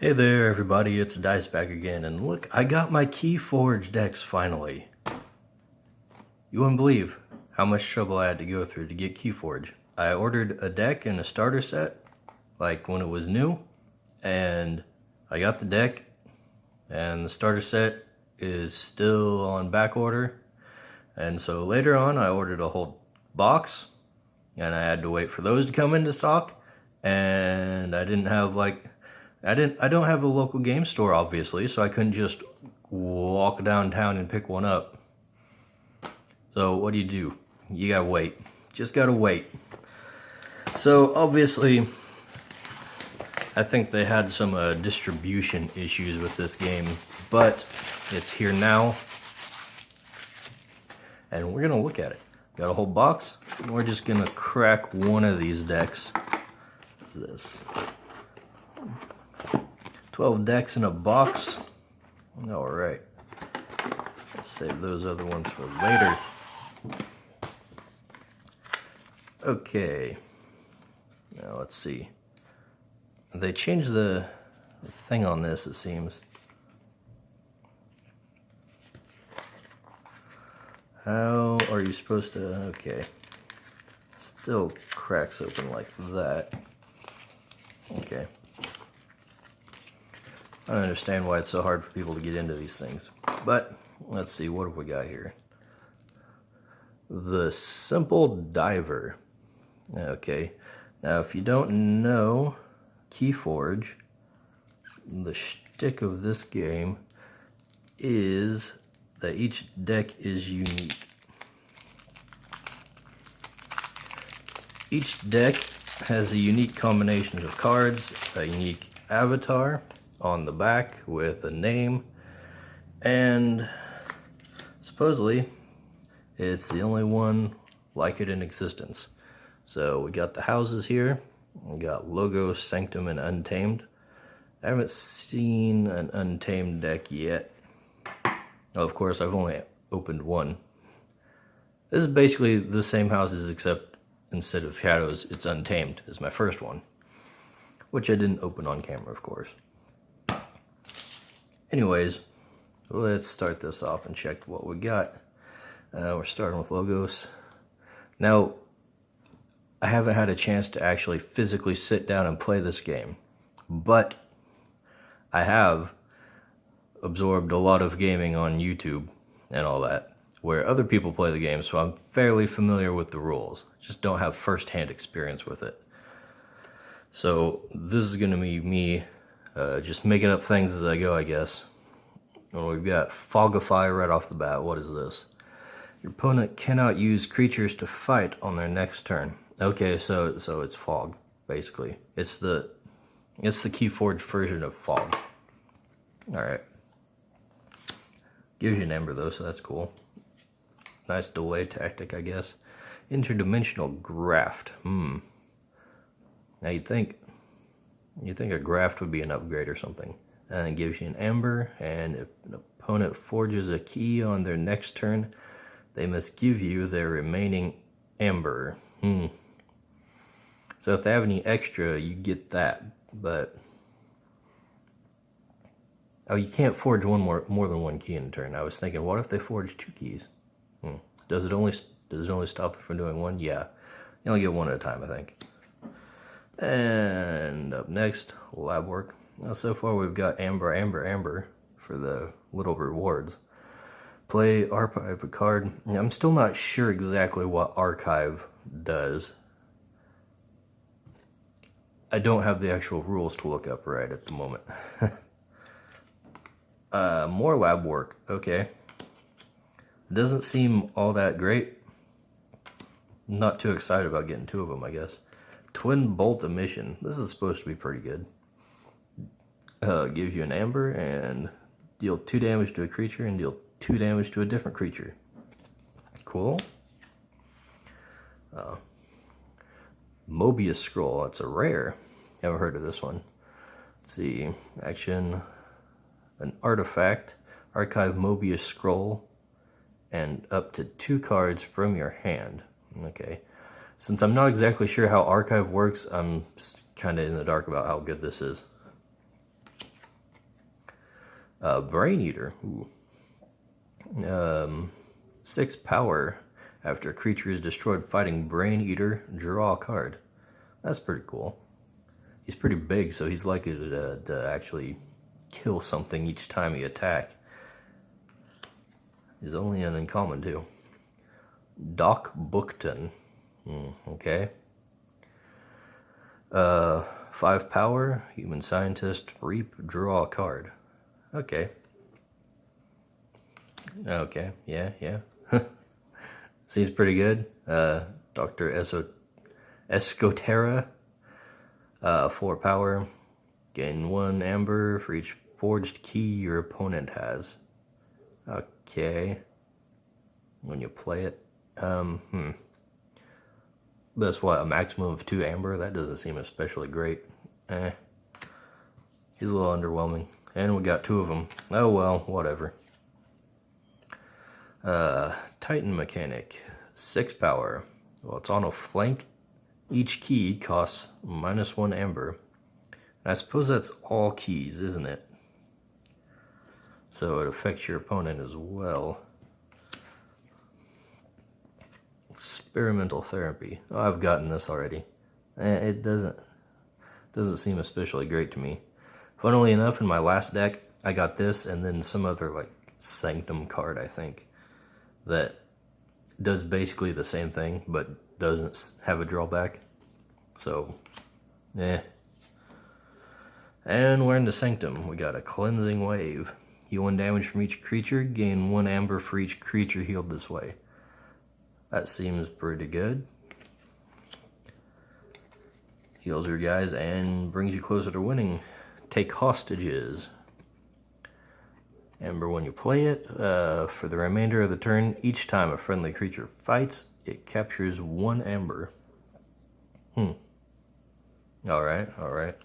Hey there everybody, it's Dice back again, and look, I got my Keyforge decks finally. You wouldn't believe how much trouble I had to go through to get Keyforge. I ordered a deck and a starter set, like when it was new, and I got the deck, and the starter set is still on back order, and so later on I ordered a whole box, and I had to wait for those to come into stock, and I don't have a local game store, obviously, so I couldn't just walk downtown and pick one up. So what do? You gotta wait. Just gotta wait. So obviously, I think they had some distribution issues with this game, but it's here now, and we're gonna look at it. Got a whole box, and we're just gonna crack one of these decks. What's this? 12 decks in a box. Alright. Let's save those other ones for later. Okay. Now let's see. They changed the thing on this, it seems. How are you supposed to... Okay. Still cracks open like that. Okay. I don't understand why it's so hard for people to get into these things. But, let's see, what have we got here? The Simple Diver. Okay, now if you don't know Keyforge, the shtick of this game is that each deck is unique. Each deck has a unique combination of cards, a unique avatar on the back with a name, and supposedly it's the only one like it in existence. So we got the houses here, we got Logos, Sanctum, and Untamed. I haven't seen an Untamed deck yet. Oh, of course, I've only opened one. This is basically the same houses, except instead of Shadows, it's Untamed is my first one, which I didn't open on camera, of course. Anyways, let's start this off and check what we got. We're starting with Logos. Now, I haven't had a chance to actually physically sit down and play this game, but I have absorbed a lot of gaming on YouTube and all that, where other people play the game, so I'm fairly familiar with the rules. Just don't have first-hand experience with it. So this is going to be me just making up things as I go, I guess. And we've got Fogify right off the bat. What is this? Your opponent cannot use creatures to fight on their next turn. Okay, so it's fog, basically. It's the Keyforge version of fog. Alright. Gives you an ember though, so that's cool. Nice delay tactic, I guess. Interdimensional graft. Now you'd think a graft would be an upgrade or something. And it gives you an ember, and if an opponent forges a key on their next turn, they must give you their remaining ember. So if they have any extra, you get that, but oh, you can't forge more than one key in a turn. I was thinking, what if they forge 2 keys? Does it only stop them from doing one? Yeah, you only get one at a time, I think. And up next, lab work. Now, so far we've got Amber for the little rewards. Play Archive a card. Now, I'm still not sure exactly what Archive does. I don't have the actual rules to look up right at the moment. More lab work. Okay. Doesn't seem all that great. Not too excited about getting 2 of them, I guess. Twin Bolt Emission. This is supposed to be pretty good. Gives you an amber and deal 2 damage to a creature and deal 2 damage to a different creature. Cool. Mobius Scroll. That's a rare. Haven't heard of this one. Let's see. Action. An artifact. Archive Mobius Scroll. And up to 2 cards from your hand. Okay. Since I'm not exactly sure how Archive works, I'm kind of in the dark about how good this is. Brain Eater. Ooh. 6 power. After a creature is destroyed fighting Brain Eater, draw a card. That's pretty cool. He's pretty big, so he's likely to actually kill something each time he attacks. He's only an uncommon too. Doc Bookton. Okay. 5 power, human scientist, reap, draw a card. Okay. Okay, yeah. Seems pretty good. Dr. Escotera. 4 power, gain 1 amber for each forged key your opponent has. Okay. When you play it. That's what, a maximum of 2 amber? That doesn't seem especially great. He's a little underwhelming. And we got 2 of them. Oh well, whatever. Titan Mechanic. 6 power. Well, it's on a flank. Each key costs -1 amber. And I suppose that's all keys, isn't it? So it affects your opponent as well. Experimental therapy. Oh, I've gotten this already. It doesn't seem especially great to me. Funnily enough, in my last deck, I got this and then some other like Sanctum card, I think, that does basically the same thing but doesn't have a drawback. So, And we're into Sanctum. We got a Cleansing Wave. Heal 1 damage from each creature, gain 1 amber for each creature healed this way. That seems pretty good. Heals your guys and brings you closer to winning. Take hostages. Amber when you play it. For the remainder of the turn, each time a friendly creature fights, it captures 1 amber. Alright.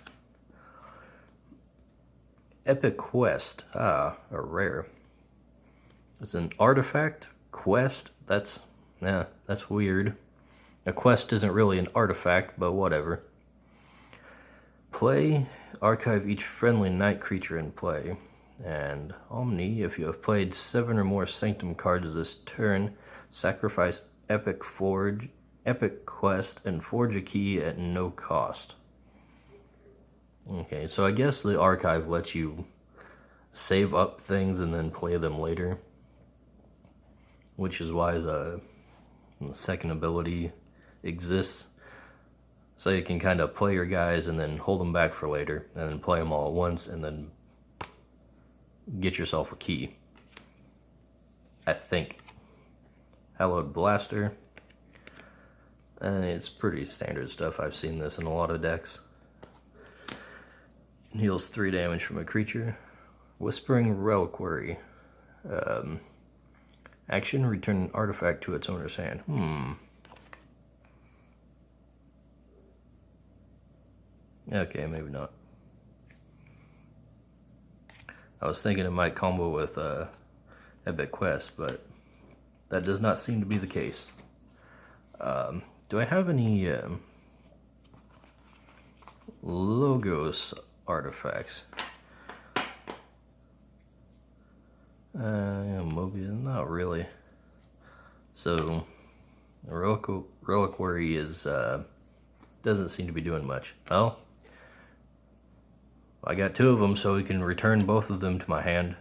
Epic Quest. A rare. It's an artifact. Quest. That's weird. A quest isn't really an artifact, but whatever. Play. Archive each friendly night creature in play. And Omni, if you have played 7 or more Sanctum cards this turn, sacrifice Epic Quest, and forge a key at no cost. Okay, so I guess the archive lets you save up things and then play them later, which is why the second ability exists. So you can kind of play your guys and then hold them back for later, and then play them all at once, and then get yourself a key. I think. Hallowed Blaster. It's pretty standard stuff. I've seen this in a lot of decks. Heals 3 damage from a creature. Whispering Reliquary. Action, return an artifact to its owner's hand. Okay, maybe not. I was thinking it might combo with Epic Quest, but that does not seem to be the case. Do I have any Logos artifacts? Mobius, not really. So, Reliquary is doesn't seem to be doing much. Well, I got 2 of them, so we can return both of them to my hand.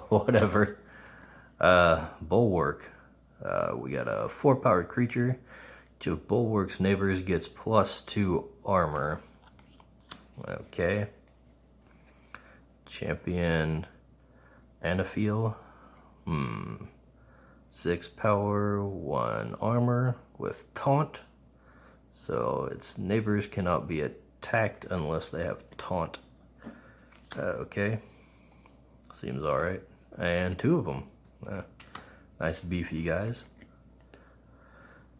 Whatever. Bulwark. We got a 4-powered creature. Each of Bulwark's neighbors gets +2 armor. Okay. Champion Anafiel. 6 power, 1 armor with taunt. So its neighbors cannot be attacked unless they have taunt. Okay. Seems alright. And 2 of them. Nice beefy guys.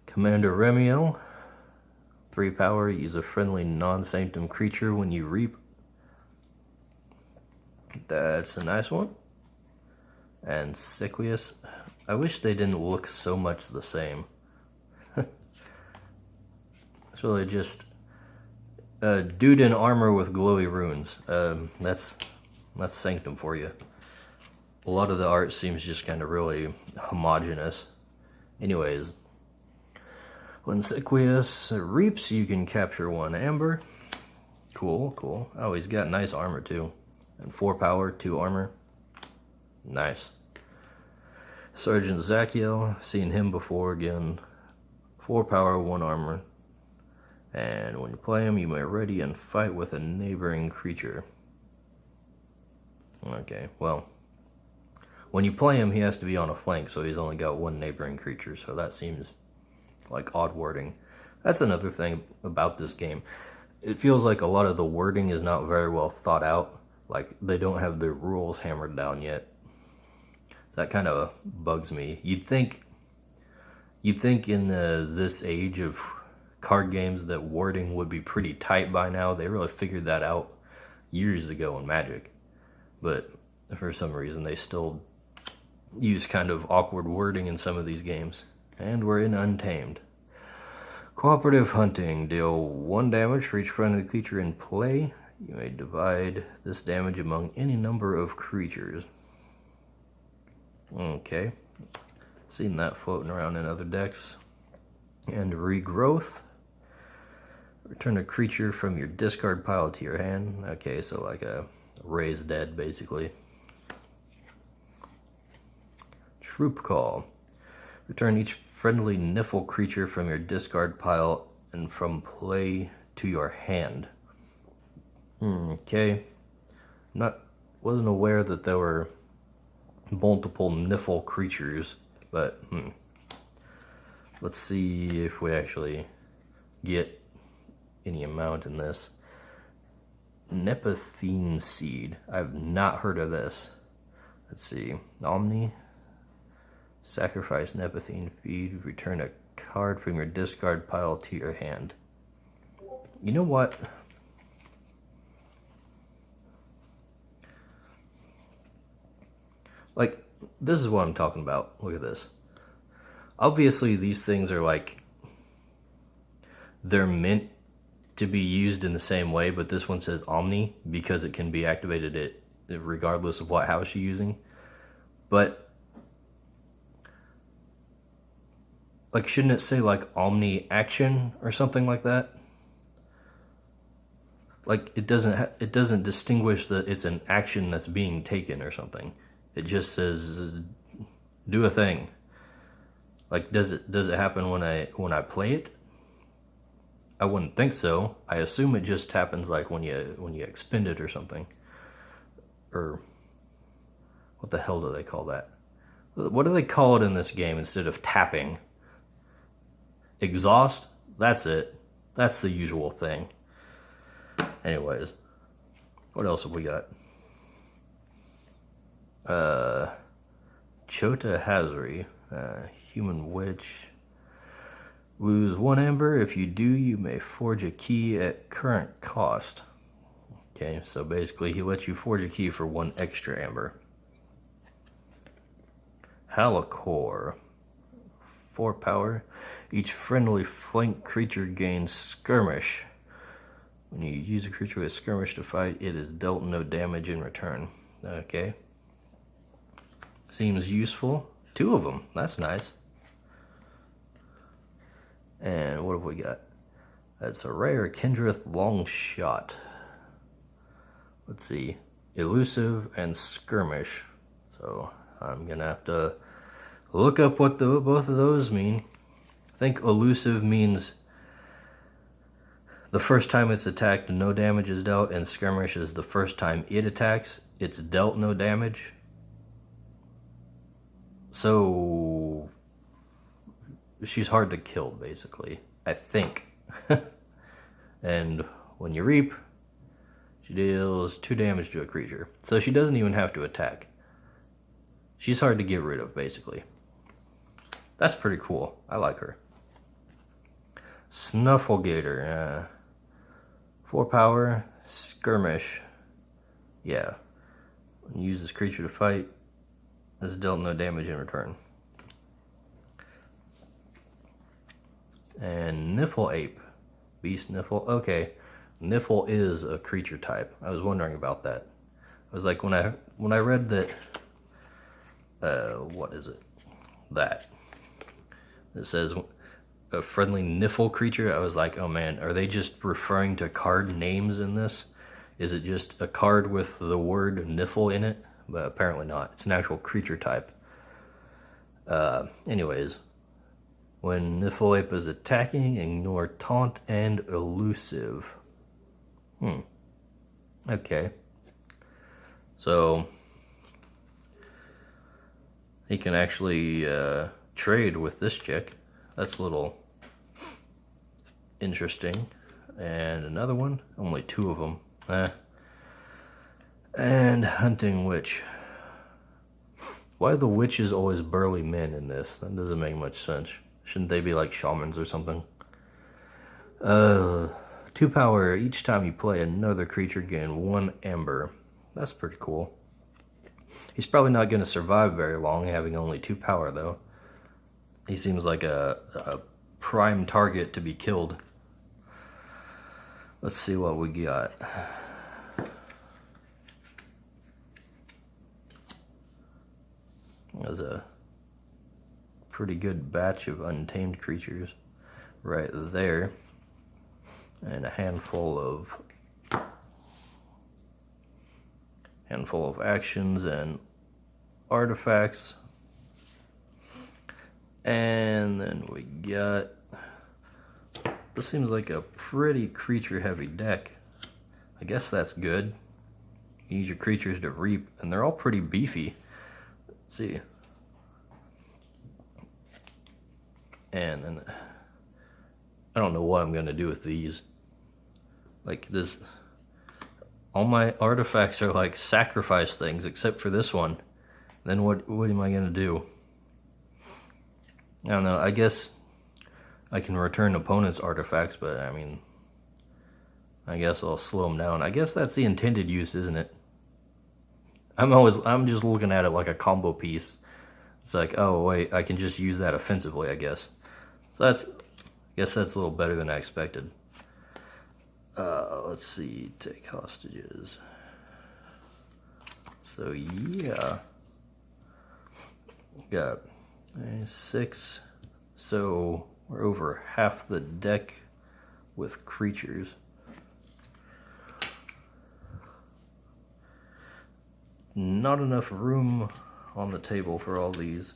Commander Remiel. 3 power, use a friendly non-sanctum creature when you reap. That's a nice one. And Siquius. I wish they didn't look so much the same. It's really just a dude in armor with glowy runes. That's That's Sanctum for you. A lot of the art seems just kind of really homogeneous. Anyways, when Sequius reaps, you can capture 1 amber. Cool, cool. Oh, he's got nice armor too. And 4 power, 2 armor. Nice. Sergeant Zachiel, seen him before again. 4 power, 1 armor. And when you play him, you may ready and fight with a neighboring creature. Okay, well, when you play him, he has to be on a flank, so he's only got 1 neighboring creature, so that seems like odd wording. That's another thing about this game. It feels like a lot of the wording is not very well thought out. Like, they don't have their rules hammered down yet. That kind of bugs me. You'd think in this age of card games that wording would be pretty tight by now. They really figured that out years ago in Magic. But for some reason, they still use kind of awkward wording in some of these games. And we're in Untamed. Cooperative hunting. Deal 1 damage for each friendly creature in play. You may divide this damage among any number of creatures. Okay. Seen that floating around in other decks. And regrowth. Return a creature from your discard pile to your hand. Okay, so like a raise dead, basically. Troop call. Return each friendly Niffle creature from your discard pile and from play to your hand. Okay. Wasn't aware that there were multiple Niffle creatures, but let's see if we actually get any amount in this. Nepethine Seed. I've not heard of this. Let's see. Omni. Sacrifice Nepethine Feed. Return a card from your discard pile to your hand. You know what? Like, this is what I'm talking about. Look at this. Obviously, these things are like, they're meant to be used in the same way, but this one says Omni because it can be activated regardless of what house you're using. But, like, shouldn't it say like Omni Action or something like that? Like, it doesn't distinguish that it's an action that's being taken or something. It just says do a thing. Like, does it happen when I play it? I wouldn't think so. I assume it just happens like when you expend it or something. Or what the hell do they call that? What do they call it in this game instead of tapping? Exhaust? That's it. That's the usual thing. Anyways, what else have we got? Chota Hazri, Human Witch. Lose 1 amber. If you do, you may forge a key at current cost. Okay, so basically he lets you forge a key for 1 extra amber. Halakor. 4 power. Each friendly flank creature gains skirmish. When you use a creature with skirmish to fight, it is dealt no damage in return. Okay. Seems useful. 2 of them. That's nice. And what have we got? That's a rare Kendrith long shot. Let's see. Elusive and skirmish. So I'm going to have to look up what both of those mean. I think elusive means the first time it's attacked, no damage is dealt, and skirmish is the first time it attacks, it's dealt no damage. So she's hard to kill, basically, I think. And when you reap, she deals 2 damage to a creature. So she doesn't even have to attack. She's hard to get rid of, basically. That's pretty cool. I like her. Snufflegator. 4 power, skirmish. Yeah. When you use this creature to fight, this dealt no damage in return. And Niffle Ape. Beast Niffle. Okay. Niffle is a creature type. I was wondering about that. was like, when I read that, what is it? That. It says a friendly niffle creature. I was like, oh man, are they just referring to card names in this? Is it just a card with the word niffle in it? But apparently not. It's an actual creature type. Anyways, when Niffleape is attacking, ignore taunt and elusive. Okay. So he can actually trade with this chick. That's a little interesting. And another one, only 2 of them. And hunting witch. Why are the witches always burly men in this? That doesn't make much sense. Shouldn't they be like shamans or something? 2 power. Each time you play another creature, gain 1 ember. That's pretty cool. He's probably not going to survive very long, having only 2 power though. He seems like a prime target to be killed. Let's see what we got. There's a pretty good batch of untamed creatures right there, and a handful of actions and artifacts. And then we got, this seems like a pretty creature heavy deck. I guess that's good. You need your creatures to reap, and they're all pretty beefy. Let's see. And then I don't know what I'm gonna do with these. Like this, all my artifacts are like sacrifice things except for this one. Then what am I gonna do? I don't know. I guess I can return opponents' artifacts, but I mean, I guess I'll slow them down. I guess that's the intended use, isn't it? I'm just looking at it like a combo piece. It's like, oh wait, I can just use that offensively, I guess. So I guess that's a little better than I expected. Let's see, take hostages. So yeah, got 6. So we're over half the deck with creatures. Not enough room on the table for all these.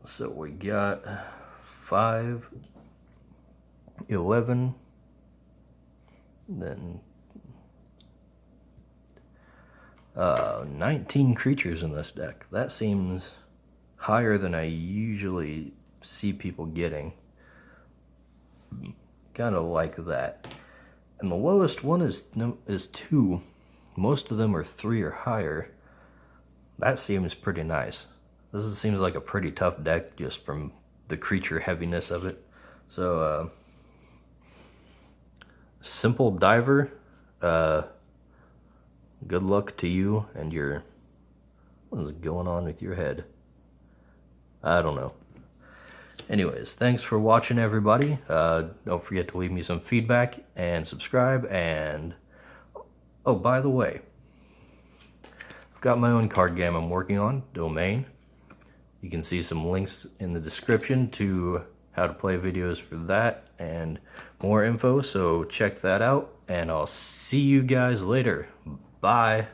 So we got 5, 11, then 19 creatures in this deck. That seems higher than I usually see people getting. Kind of like that. And the lowest one is 2. Most of them are 3 or higher. That seems pretty nice. This seems like a pretty tough deck just from the creature heaviness of it. So, Simple Diver, good luck to you and your, what is going on with your head? I don't know. Anyways, thanks for watching, everybody. Don't forget to leave me some feedback and subscribe. And, oh, by the way, I've got my own card game I'm working on, Domain. You can see some links in the description to how to play videos for that and more info, so check that out, and I'll see you guys later. Bye.